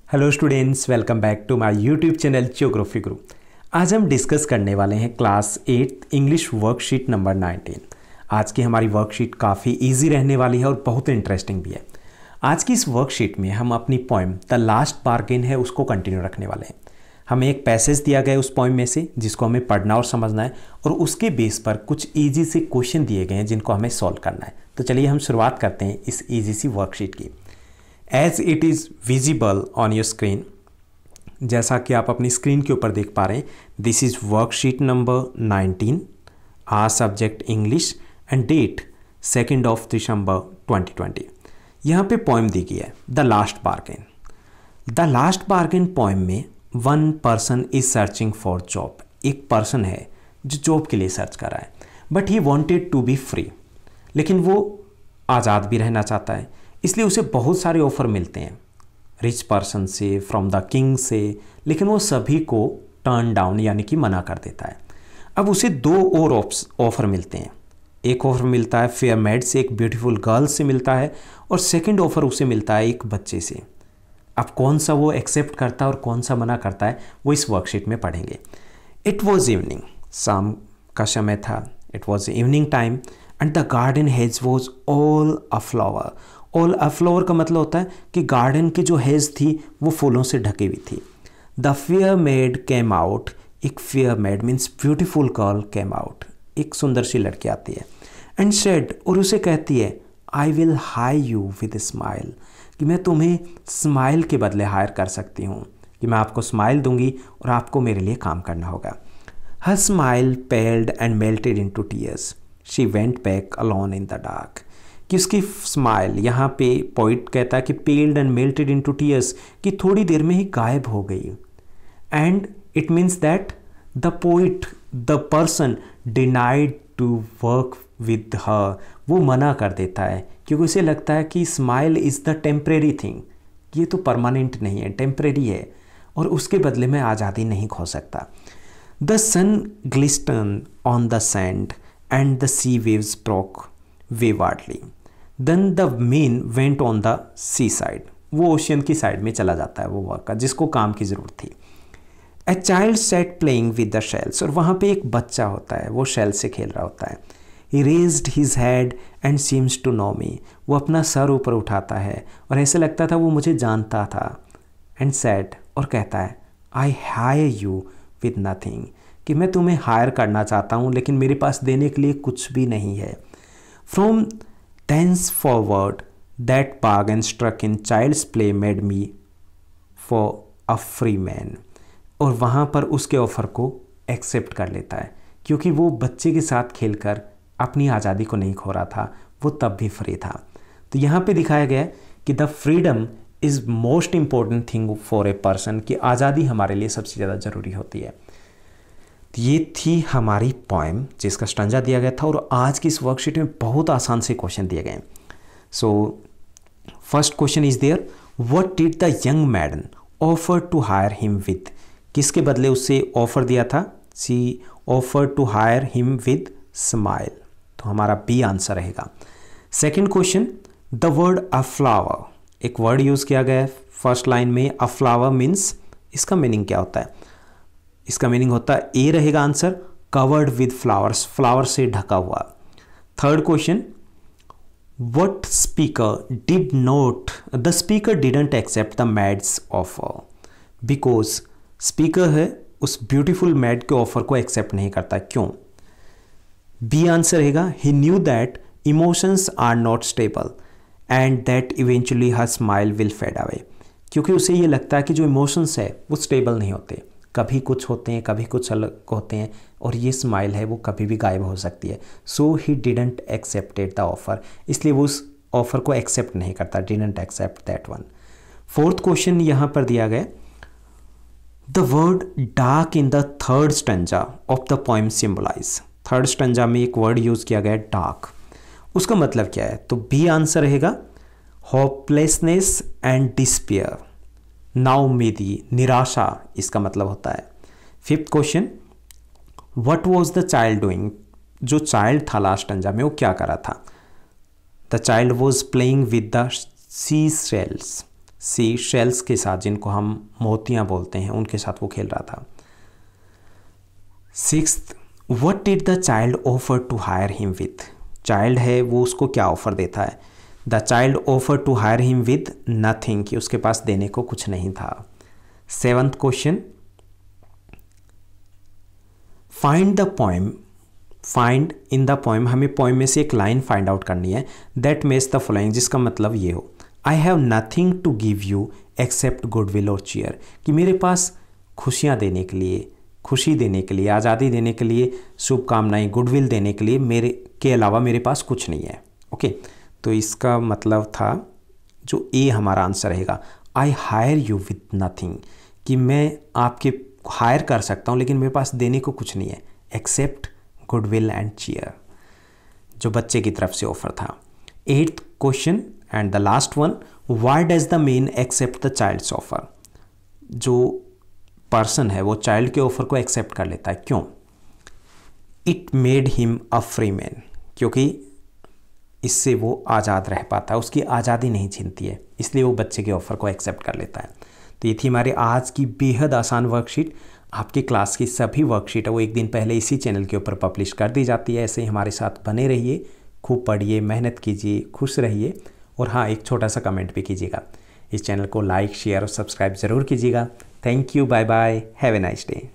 Hello students, welcome back to my YouTube channel geography Guru. आज हम discuss करने वाले हैं क्लास 8 इंग्लिश वर्कशीट नंबर 19। आज की हमारी वर्कशीट काफ़ी इजी रहने वाली है और बहुत इंटरेस्टिंग भी है। आज की इस वर्कशीट में हम अपनी पोइम द लास्ट बार्गेन है उसको कंटिन्यू रखने वाले हैं। हमें एक पैसेज दिया गया है उस पोइम में से जिसको हमें पढ़ना और समझना है, और उसके बेस पर कुछ ईजी से क्वेश्चन दिए गए हैं जिनको हमें सॉल्व करना है। तो चलिए हम शुरुआत करते हैं इस ईजी सी वर्कशीट की। As it is visible on your screen, जैसा कि आप अपनी स्क्रीन के ऊपर देख पा रहे हैं, this is worksheet number 19, are subject English and date 2 December 2020। यहाँ पे पोएम दी गई है the last bargain. The last bargain poem में one person is searching for job. एक पर्सन है जो जॉब के लिए सर्च कर रहा है, but he wanted to be free. लेकिन वो आज़ाद भी रहना चाहता है, इसलिए उसे बहुत सारे ऑफ़र मिलते हैं रिच पर्सन से, फ्रॉम द किंग से, लेकिन वो सभी को टर्न डाउन यानी कि मना कर देता है। अब उसे दो और ऑफ़र मिलते हैं। एक ऑफ़र मिलता है फेयर मेड से, एक ब्यूटीफुल गर्ल से मिलता है, और सेकंड ऑफ़र उसे मिलता है एक बच्चे से। अब कौन सा वो एक्सेप्ट करता है और कौन सा मना करता है वो इस वर्कशीट में पढ़ेंगे। इट वॉज इवनिंग, शाम का समय था। It was evening time and the garden hedge was all a flower. All a flower का मतलब होता है कि गार्डन की जो हेज थी वो फूलों से ढकी हुई थी। The fair maid came out. एक fair maid means beautiful girl came out. एक सुंदर सी लड़की आती है एंड सेड, और उसे कहती है, I will hire you with smile, कि मैं तुम्हें स्माइल के बदले हायर कर सकती हूँ, कि मैं आपको स्माइल दूंगी और आपको मेरे लिए काम करना होगा। हर smile paled and melted into tears. She went back alone in the dark. कि उसकी स्माइल, यहाँ पे पोइट कहता है कि paled and melted into tears, कि थोड़ी देर में ही गायब हो गई। And it means that the poet, the person denied to work with her. वो मना कर देता है क्योंकि उसे लगता है कि smile is the temporary thing, ये तो परमानेंट नहीं है, टेम्परेरी है, और उसके बदले में आज़ादी नहीं खो सकता। The sun glisten on the sand and the sea waves broke waywardly. Then the men went on the seaside. वो ओशियन की साइड में चला जाता है वो वर्कर जिसको काम की ज़रूरत थी। A child set playing with the shells. और वहाँ पे एक बच्चा होता है, वो शेल से खेल रहा होता है। He raised his head and seems to know me. वो अपना सर ऊपर उठाता है और ऐसे लगता था वो मुझे जानता था। एंड सेड, और कहता है, I hire you with nothing, कि मैं तुम्हें हायर करना चाहता हूँ लेकिन मेरे पास देने के लिए कुछ भी नहीं है। From thenceforward, that bargain struck in child's play made me for a free man. और वहाँ पर उसके ऑफ़र को एक्सेप्ट कर लेता है क्योंकि वो बच्चे के साथ खेलकर अपनी आज़ादी को नहीं खो रहा था, वो तब भी फ्री था। तो यहाँ पे दिखाया गया है कि the freedom is most important thing for a person, कि आज़ादी हमारे लिए सबसे ज़्यादा ज़रूरी होती है। ये थी हमारी पोएम जिसका स्टंजा दिया गया था, और आज की इस वर्कशीट में बहुत आसान से क्वेश्चन दिए गए हैं। So first question is there, what did the young maiden offer to hire him with. किसके बदले उससे ऑफर दिया था? C offer to hire him with smile. तो हमारा बी आंसर रहेगा। Second question, the word a flower. एक word use किया गया है फर्स्ट लाइन में, अ फ्लावर मीन्स, इसका मीनिंग क्या होता है? इसका मीनिंग होता है, ए रहेगा answer, covered with flowers, flower से ढका हुआ। Third question, what speaker did not, the speaker didn't accept the maid's offer, because speaker है उस ब्यूटीफुल मैड के ऑफर को एक्सेप्ट नहीं करता। क्यों? बी आंसर रहेगा, he knew that emotions are not stable and that eventually her smile will fade away. क्योंकि उसे ये लगता है कि जो इमोशंस है वो स्टेबल नहीं होते, कभी कुछ होते हैं, कभी कुछ अलग होते हैं, और ये स्माइल है वो कभी भी गायब हो सकती है। So he didn't accepted the offer, इसलिए वो उस ऑफर को एक्सेप्ट नहीं करता, didn't accept that one. Fourth question यहाँ पर दिया गया, the word dark in the third stanza of the poem symbolize. Third stanza में एक वर्ड यूज किया गया है डार्क, उसका मतलब क्या है? तो बी आंसर रहेगा, होपलेसनेस एंड डिस्पेयर, नाउमेदी, निराशा इसका मतलब होता है। Fifth question, what was the child doing. जो चाइल्ड था लास्ट स्टंजा में वो क्या कर रहा था? The child was playing with the sea shells. Sea shells के साथ, जिनको हम मोतियाँ बोलते हैं, उनके साथ वो खेल रहा था। 6th, what did the child offer to hire him with. Child है वो उसको क्या ऑफर देता है। The child offer to hire him with nothing, कि उसके पास देने को कुछ नहीं था। 7th question, find the poem. Find in the poem, हमें पोएम में से एक लाइन फाइंड आउट करनी है। दैट मेक्स द फॉलोइंग, जिसका मतलब ये हो, I have nothing to give you except goodwill और चीयर, कि मेरे पास खुशियाँ देने के लिए, खुशी देने के लिए, आज़ादी देने के लिए, शुभकामनाएं, गुडविल देने के लिए मेरे के अलावा मेरे पास कुछ नहीं है। ओके, तो इसका मतलब था जो ए हमारा आंसर रहेगा, I hire you with nothing, कि मैं आपके हायर कर सकता हूँ लेकिन मेरे पास देने को कुछ नहीं है, एक्सेप्ट गुडविल एंड चीयर, जो बच्चे की तरफ से ऑफर था। 8th question and the last one, why does the man accept the child's offer. जो पर्सन है वो चाइल्ड के ऑफर को एक्सेप्ट कर लेता है, क्यों। It made him a free man, क्योंकि इससे वो आज़ाद रह पाता है, उसकी आज़ादी नहीं छीनती है, इसलिए वो बच्चे के ऑफर को एक्सेप्ट कर लेता है। तो ये थी हमारे आज की बेहद आसान वर्कशीट। आपकी क्लास की सभी वर्कशीट है वो एक दिन पहले इसी चैनल के ऊपर पब्लिश कर दी जाती है। ऐसे ही हमारे साथ बने रहिए, खूब पढ़िए, मेहनत कीजिए, खुश रहिए, और हाँ, एक छोटा सा कमेंट भी कीजिएगा। इस चैनल को लाइक, शेयर और सब्सक्राइब ज़रूर कीजिएगा। Thank you, bye bye, have a nice day.